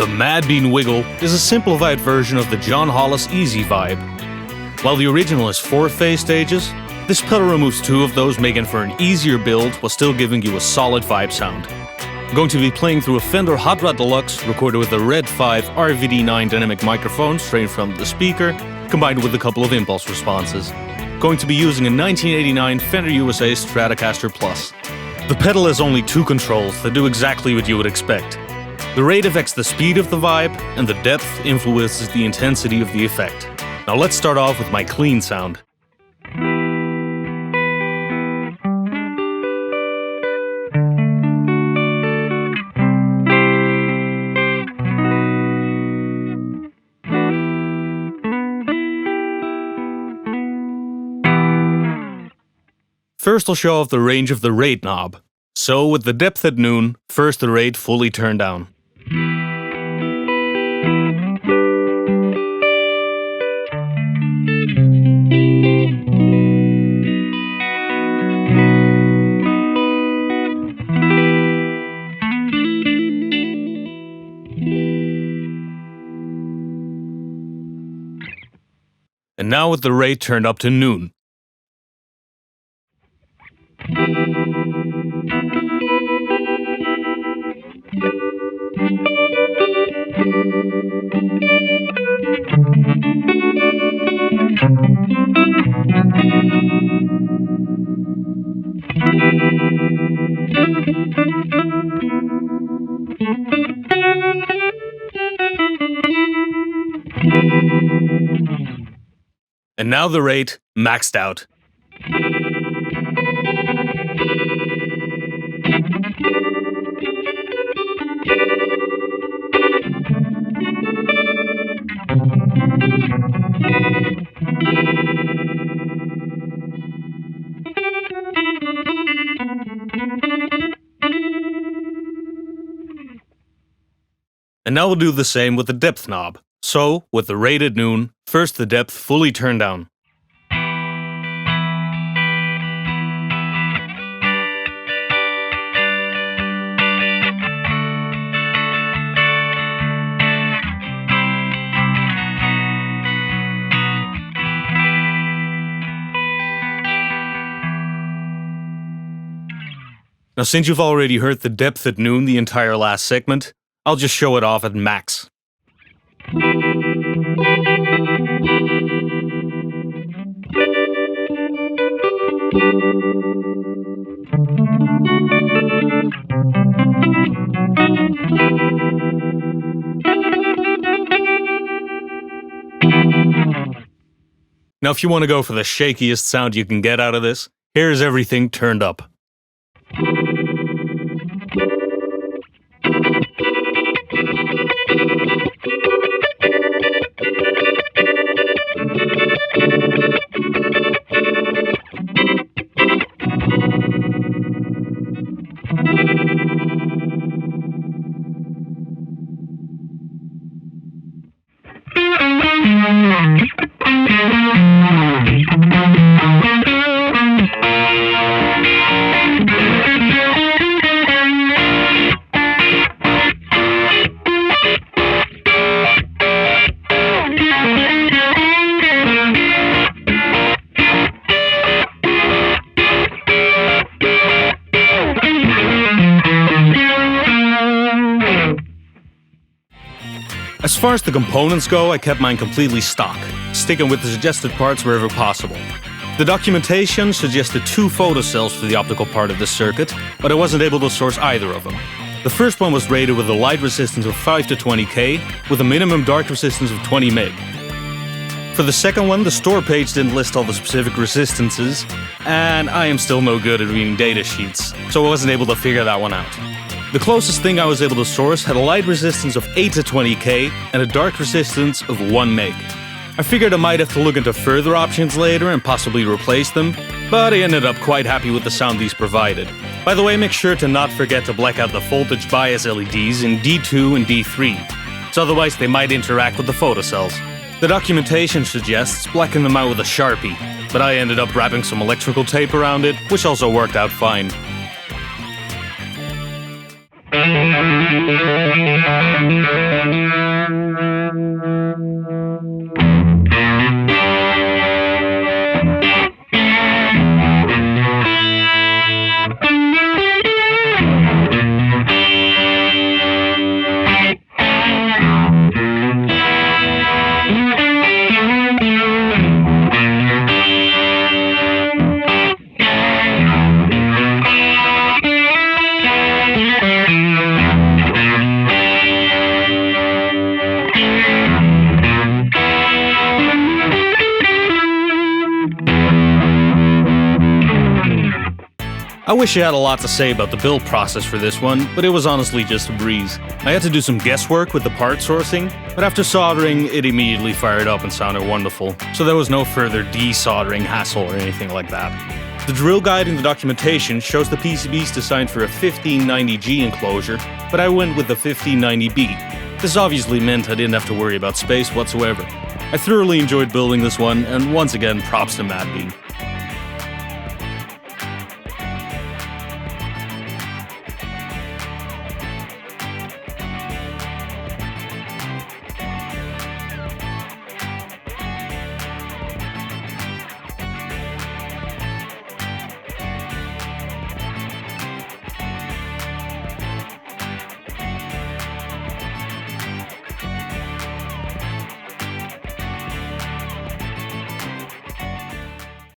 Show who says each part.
Speaker 1: The Madbean Wigl is a simplified version of the John Hollis Easyvibe. While the original has 4 phase stages, this pedal removes 2 of those, making for an easier build while still giving you a solid vibe sound. I'm going to be playing through a Fender Hot Rod Deluxe recorded with a Red 5 RVD9 dynamic microphone straight from the speaker, combined with a couple of impulse responses. Going to be using a 1989 Fender USA Stratocaster Plus. The pedal has only 2 controls that do exactly what you would expect. The rate affects the speed of the vibe, and the depth influences the intensity of the effect. Now let's start off with my clean sound. First I'll show off the range of the rate knob. So with the depth at noon, first the rate fully turned down. And now with the rate turned up to noon. And now the rate maxed out. And now we'll do the same with the depth knob. So, with the rate at noon, first the depth fully turned down. Now, since you've already heard the depth at noon the entire last segment, I'll just show it off at max. Now, if you want to go for the shakiest sound you can get out of this, here's everything turned up. As far as the components go, I kept mine completely stock, sticking with the suggested parts wherever possible. The documentation suggested 2 photocells for the optical part of this circuit, but I wasn't able to source either of them. The first one was rated with a light resistance of 5 to 20K, with a minimum dark resistance of 20 meg. For the second one, the store page didn't list all the specific resistances, and I am still no good at reading data sheets, so I wasn't able to figure that one out. The closest thing I was able to source had a light resistance of 8 to 20K and a dark resistance of 1 meg. I figured I might have to look into further options later and possibly replace them, but I ended up quite happy with the sound these provided. By the way, make sure to not forget to black out the voltage bias LEDs in D2 and D3, so otherwise they might interact with the photocells. The documentation suggests blacking them out with a Sharpie, but I ended up wrapping some electrical tape around it, which also worked out fine. I wish I had a lot to say about the build process for this one, but it was honestly just a breeze. I had to do some guesswork with the part sourcing, but after soldering, it immediately fired up and sounded wonderful, so there was no further desoldering hassle or anything like that. The drill guide in the documentation shows the PCBs designed for a 1590G enclosure, but I went with the 1590B. This obviously meant I didn't have to worry about space whatsoever. I thoroughly enjoyed building this one, and once again, props to Madbean.